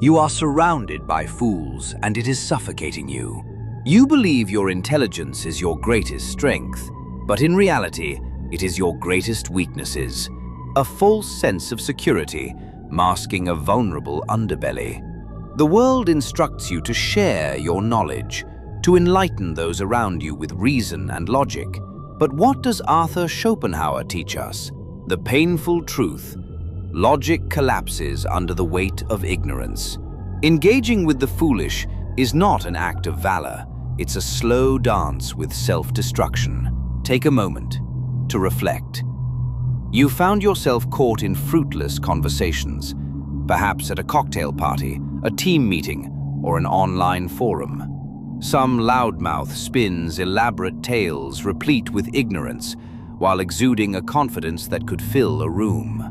You are surrounded by fools, and it is suffocating you. You believe your intelligence is your greatest strength, but in reality, it is your greatest weaknesses. A false sense of security, masking a vulnerable underbelly. The world instructs you to share your knowledge, to enlighten those around you with reason and logic. But what does Arthur Schopenhauer teach us? The painful truth: logic collapses under the weight of ignorance. Engaging with the foolish is not an act of valor. It's a slow dance with self-destruction. Take a moment to reflect. You found yourself caught in fruitless conversations, perhaps at a cocktail party, a team meeting, or an online forum. Some loudmouth spins elaborate tales replete with ignorance, while exuding a confidence that could fill a room.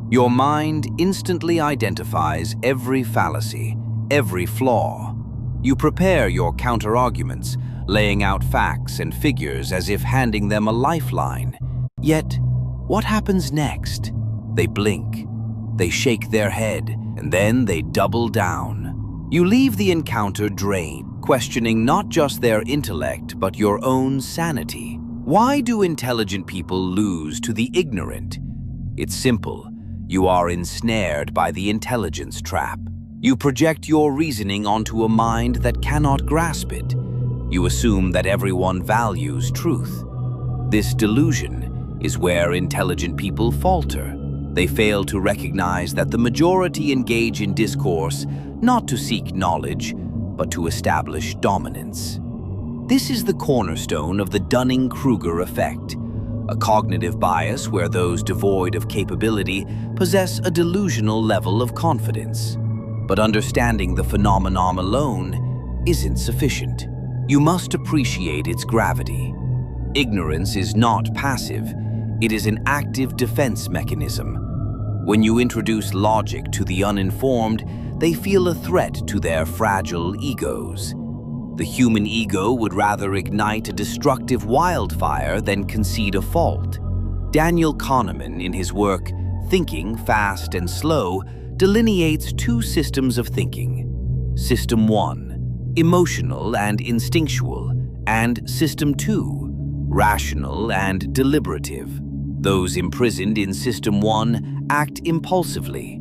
Your mind instantly identifies every fallacy, every flaw. You prepare your counter-arguments, laying out facts and figures as if handing them a lifeline. Yet, what happens next? They blink, they shake their head, and then they double down. You leave the encounter drained, questioning not just their intellect, but your own sanity. Why do intelligent people lose to the ignorant? It's simple. You are ensnared by the intelligence trap. You project your reasoning onto a mind that cannot grasp it. You assume that everyone values truth. This delusion is where intelligent people falter. They fail to recognize that the majority engage in discourse not to seek knowledge, but to establish dominance. This is the cornerstone of the Dunning-Kruger effect, a cognitive bias where those devoid of capability possess a delusional level of confidence. But understanding the phenomenon alone isn't sufficient. You must appreciate its gravity. Ignorance is not passive. It is an active defense mechanism. When you introduce logic to the uninformed, they feel a threat to their fragile egos. The human ego would rather ignite a destructive wildfire than concede a fault. Daniel Kahneman, in his work Thinking, Fast and Slow, delineates two systems of thinking. System 1, emotional and instinctual, and System 2, rational and deliberative. Those imprisoned in System 1 act impulsively.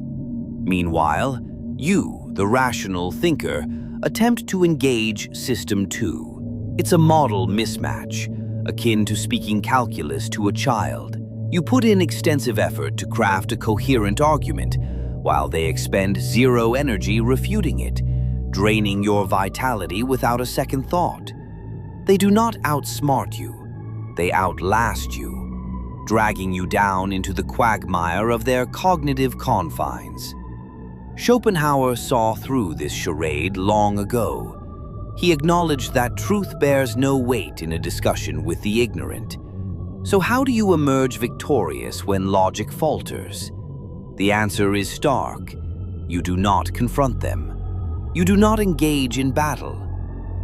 Meanwhile, you, the rational thinker, attempt to engage System 2. It's a model mismatch, akin to speaking calculus to a child. You put in extensive effort to craft a coherent argument, while they expend zero energy refuting it, draining your vitality without a second thought. They do not outsmart you, they outlast you, dragging you down into the quagmire of their cognitive confines. Schopenhauer saw through this charade long ago. He acknowledged that truth bears no weight in a discussion with the ignorant. So how do you emerge victorious when logic falters? The answer is stark. You do not confront them. You do not engage in battle.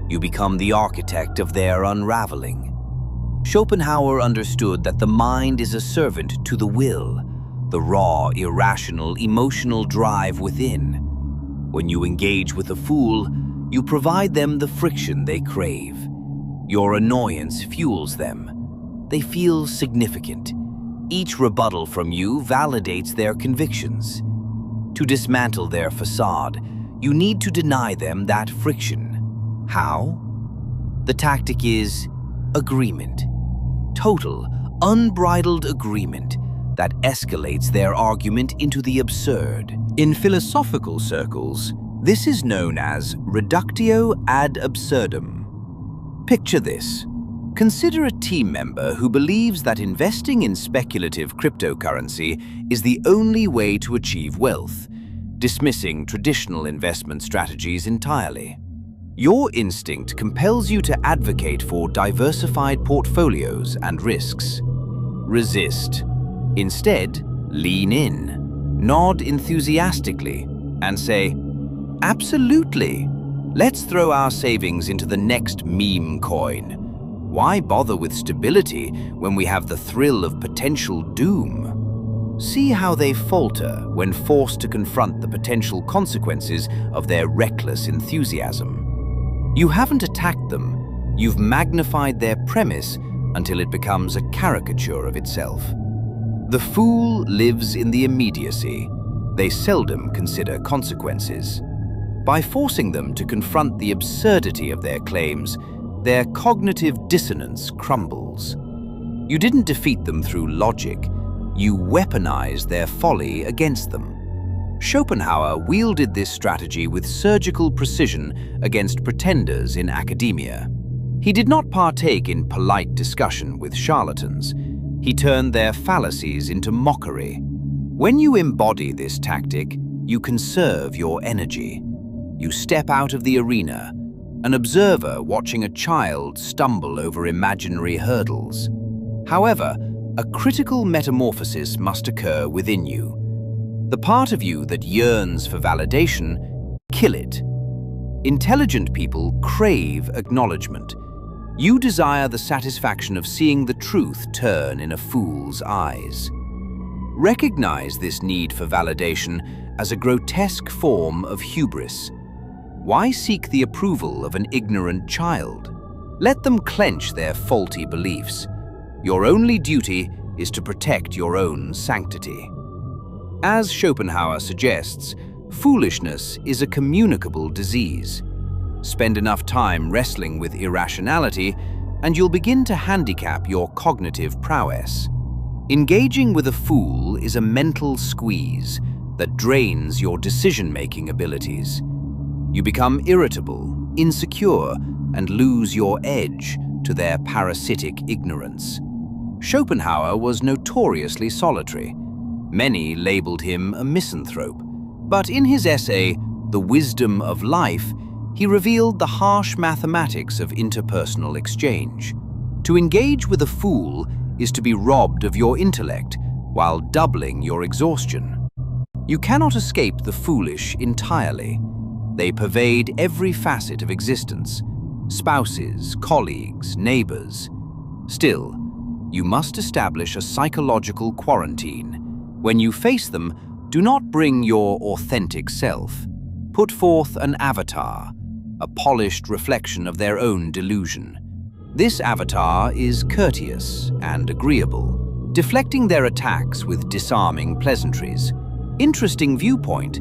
You become the architect of their unraveling. Schopenhauer understood that the mind is a servant to the will, the raw, irrational, emotional drive within. When you engage with a fool, you provide them the friction they crave. Your annoyance fuels them. They feel significant. Each rebuttal from you validates their convictions. To dismantle their facade, you need to deny them that friction. How? The tactic is agreement. Total, unbridled agreement that escalates their argument into the absurd. In philosophical circles, this is known as reductio ad absurdum. Picture this. Consider a team member who believes that investing in speculative cryptocurrency is the only way to achieve wealth, dismissing traditional investment strategies entirely. Your instinct compels you to advocate for diversified portfolios and risks. Resist. Instead, lean in, nod enthusiastically, and say, "Absolutely! Let's throw our savings into the next meme coin. Why bother with stability when we have the thrill of potential doom?" See how they falter when forced to confront the potential consequences of their reckless enthusiasm. You haven't attacked them, you've magnified their premise until it becomes a caricature of itself. The fool lives in the immediacy. They seldom consider consequences. By forcing them to confront the absurdity of their claims, their cognitive dissonance crumbles. You didn't defeat them through logic. You weaponized their folly against them. Schopenhauer wielded this strategy with surgical precision against pretenders in academia. He did not partake in polite discussion with charlatans. He turned their fallacies into mockery. When you embody this tactic, you conserve your energy. You step out of the arena, an observer watching a child stumble over imaginary hurdles. However, a critical metamorphosis must occur within you. The part of you that yearns for validation, kill it. Intelligent people crave acknowledgement. You desire the satisfaction of seeing the truth turn in a fool's eyes. Recognize this need for validation as a grotesque form of hubris. Why seek the approval of an ignorant child? Let them clench their faulty beliefs. Your only duty is to protect your own sanctity. As Schopenhauer suggests, foolishness is a communicable disease. Spend enough time wrestling with irrationality, and you'll begin to handicap your cognitive prowess. Engaging with a fool is a mental squeeze that drains your decision-making abilities. You become irritable, insecure, and lose your edge to their parasitic ignorance. Schopenhauer was notoriously solitary. Many labeled him a misanthrope, but in his essay, The Wisdom of Life, he revealed the harsh mathematics of interpersonal exchange. To engage with a fool is to be robbed of your intellect while doubling your exhaustion. You cannot escape the foolish entirely. They pervade every facet of existence: spouses, colleagues, neighbors. Still, you must establish a psychological quarantine. When you face them, do not bring your authentic self. Put forth an avatar, a polished reflection of their own delusion. This avatar is courteous and agreeable, deflecting their attacks with disarming pleasantries. Interesting viewpoint.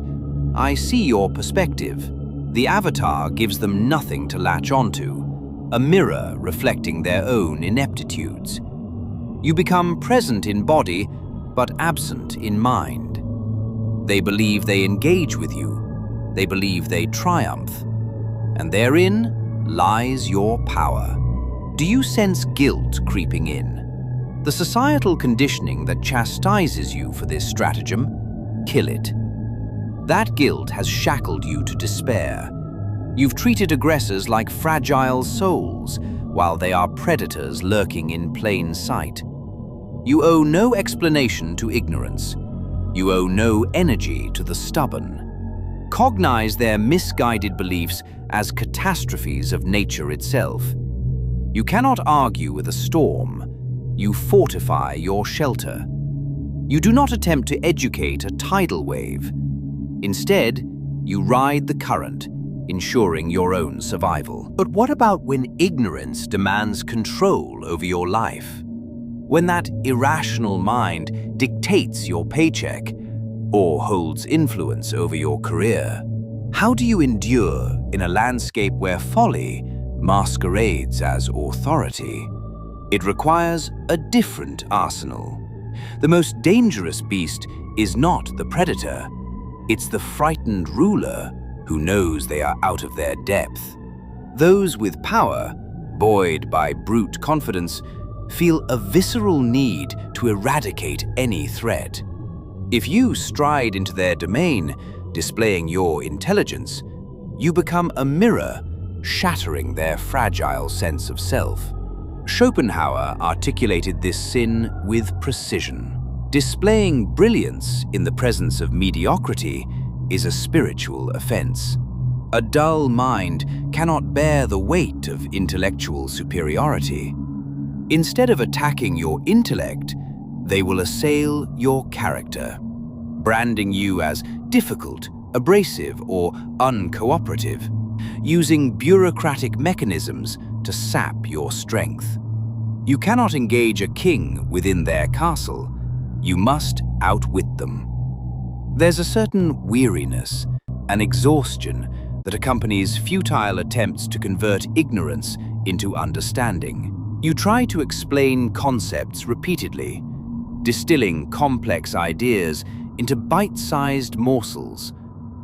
I see your perspective. The avatar gives them nothing to latch onto, a mirror reflecting their own ineptitudes. You become present in body, but absent in mind. They believe they engage with you. They believe they triumph. And therein lies your power. Do you sense guilt creeping in? The societal conditioning that chastises you for this stratagem, kill it. That guilt has shackled you to despair. You've treated aggressors like fragile souls, while they are predators lurking in plain sight. You owe no explanation to ignorance. You owe no energy to the stubborn. Cognize their misguided beliefs as catastrophes of nature itself. You cannot argue with a storm. You fortify your shelter. You do not attempt to educate a tidal wave. Instead, you ride the current, ensuring your own survival. But what about when ignorance demands control over your life? When that irrational mind dictates your paycheck or holds influence over your career? How do you endure in a landscape where folly masquerades as authority? It requires a different arsenal. The most dangerous beast is not the predator. It's the frightened ruler who knows they are out of their depth. Those with power, buoyed by brute confidence, feel a visceral need to eradicate any threat. If you stride into their domain, displaying your intelligence, you become a mirror, shattering their fragile sense of self. Schopenhauer articulated this sin with precision. Displaying brilliance in the presence of mediocrity is a spiritual offense. A dull mind cannot bear the weight of intellectual superiority. Instead of attacking your intellect, They will assail your character, branding you as difficult, abrasive, or uncooperative, using bureaucratic mechanisms to sap your strength. You cannot engage a king within their castle. You must outwit them. There's a certain weariness, an exhaustion that accompanies futile attempts to convert ignorance into understanding. You try to explain concepts repeatedly, distilling complex ideas into bite-sized morsels,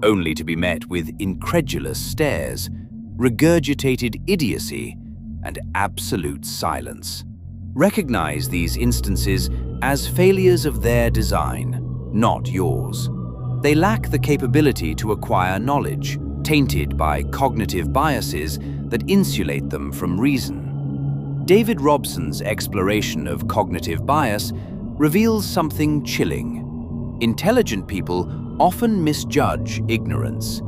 only to be met with incredulous stares, regurgitated idiocy, and absolute silence. Recognize these instances as failures of their design, not yours. They lack the capability to acquire knowledge, tainted by cognitive biases that insulate them from reason. David Robson's exploration of cognitive bias reveals something chilling. Intelligent people often misjudge ignorance.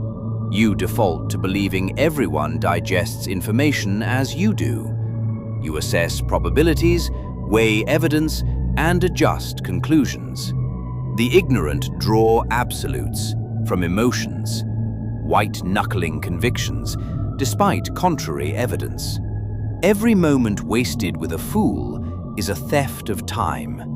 You default to believing everyone digests information as you do. You assess probabilities, weigh evidence, and adjust conclusions. The ignorant draw absolutes from emotions, white-knuckling convictions, despite contrary evidence. Every moment wasted with a fool is a theft of time,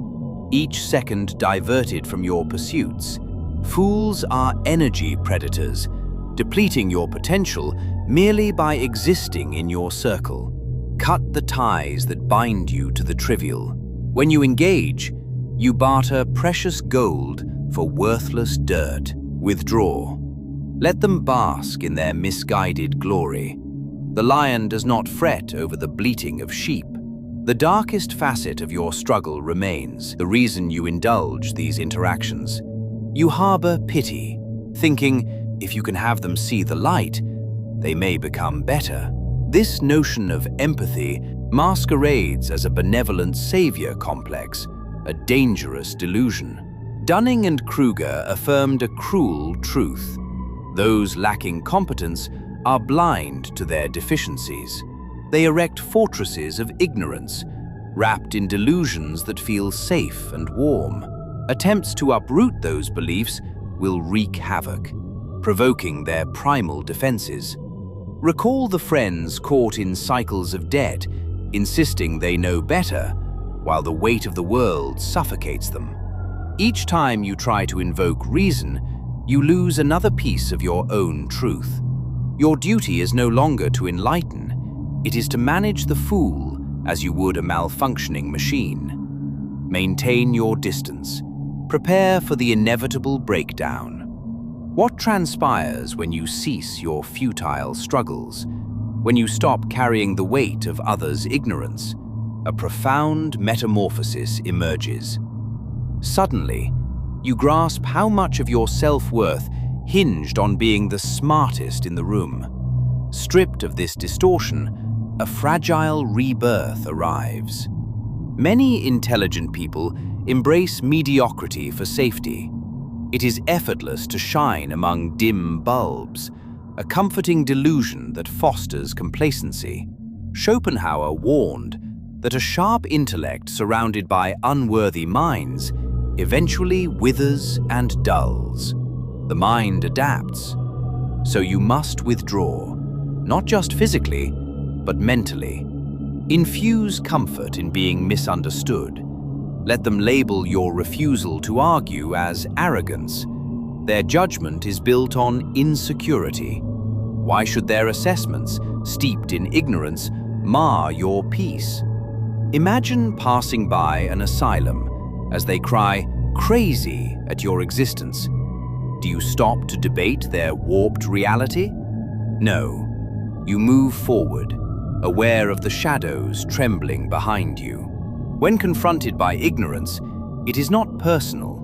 each second diverted from your pursuits. Fools are energy predators, depleting your potential merely by existing in your circle. Cut the ties that bind you to the trivial. When you engage, you barter precious gold for worthless dirt. Withdraw. Let them bask in their misguided glory. The lion does not fret over the bleating of sheep. The darkest facet of your struggle remains, the reason you indulge these interactions. You harbor pity, thinking if you can have them see the light, they may become better. This notion of empathy masquerades as a benevolent savior complex, a dangerous delusion. Dunning and Kruger affirmed a cruel truth. Those lacking competence are blind to their deficiencies. They erect fortresses of ignorance, wrapped in delusions that feel safe and warm. Attempts to uproot those beliefs will wreak havoc, provoking their primal defenses. Recall the friends caught in cycles of debt, insisting they know better, while the weight of the world suffocates them. Each time you try to invoke reason, you lose another piece of your own truth. Your duty is no longer to enlighten, it is to manage the fool as you would a malfunctioning machine. Maintain your distance. Prepare for the inevitable breakdown. What transpires when you cease your futile struggles? When you stop carrying the weight of others' ignorance, a profound metamorphosis emerges. Suddenly, you grasp how much of your self-worth hinged on being the smartest in the room. Stripped of this distortion, a fragile rebirth arrives. Many intelligent people embrace mediocrity for safety. It is effortless to shine among dim bulbs, a comforting delusion that fosters complacency. Schopenhauer warned that a sharp intellect surrounded by unworthy minds eventually withers and dulls. The mind adapts, so you must withdraw, not just physically, but mentally. Infuse comfort in being misunderstood. Let them label your refusal to argue as arrogance. Their judgment is built on insecurity. Why should their assessments, steeped in ignorance, mar your peace? Imagine passing by an asylum as they cry crazy at your existence. Do you stop to debate their warped reality? No. You move forward, aware of the shadows trembling behind you. When confronted by ignorance, it is not personal.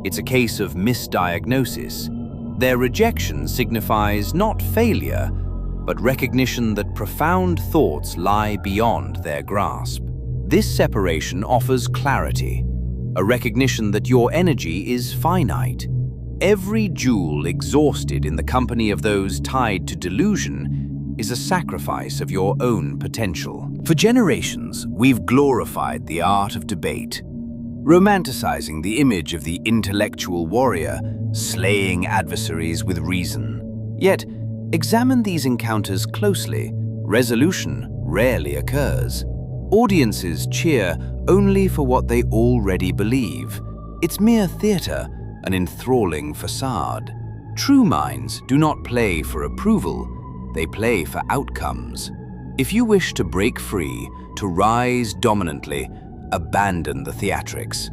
It's a case of misdiagnosis. Their rejection signifies not failure, but recognition that profound thoughts lie beyond their grasp. This separation offers clarity, a recognition that your energy is finite. Every joule exhausted in the company of those tied to delusion is a sacrifice of your own potential. For generations, we've glorified the art of debate. romanticizing the image of the intellectual warrior, slaying adversaries with reason. Yet, examine these encounters closely. Resolution rarely occurs. Audiences cheer only for what they already believe. It's mere theater, an enthralling facade. True minds do not play for approval, they play for outcomes. If you wish to break free, to rise dominantly, abandon the theatrics.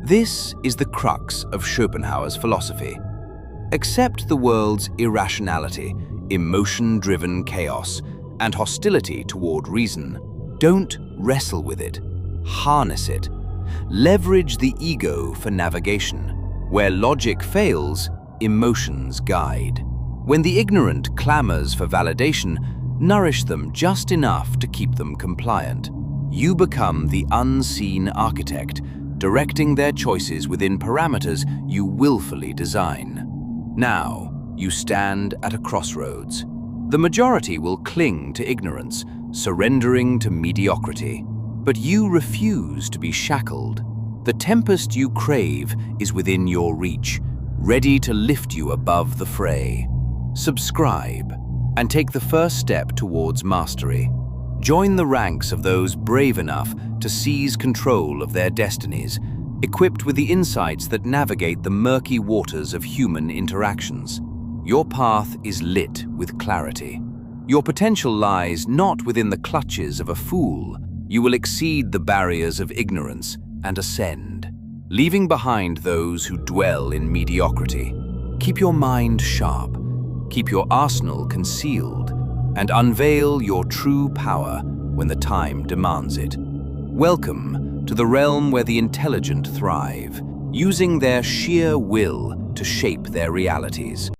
This is the crux of Schopenhauer's philosophy. Accept the world's irrationality, emotion-driven chaos, and hostility toward reason. Don't wrestle with it. Harness it. Leverage the ego for navigation. Where logic fails, emotions guide. When the ignorant clamors for validation, nourish them just enough to keep them compliant. You become the unseen architect, directing their choices within parameters you willfully design. Now, you stand at a crossroads. The majority will cling to ignorance, surrendering to mediocrity. But you refuse to be shackled. The tempest you crave is within your reach, ready to lift you above the fray. Subscribe and take the first step towards mastery. Join the ranks of those brave enough to seize control of their destinies, equipped with the insights that navigate the murky waters of human interactions. Your path is lit with clarity. Your potential lies not within the clutches of a fool. You will exceed the barriers of ignorance and ascend, leaving behind those who dwell in mediocrity. Keep your mind sharp, keep your arsenal concealed, and unveil your true power when the time demands it. Welcome to the realm where the intelligent thrive, using their sheer will to shape their realities.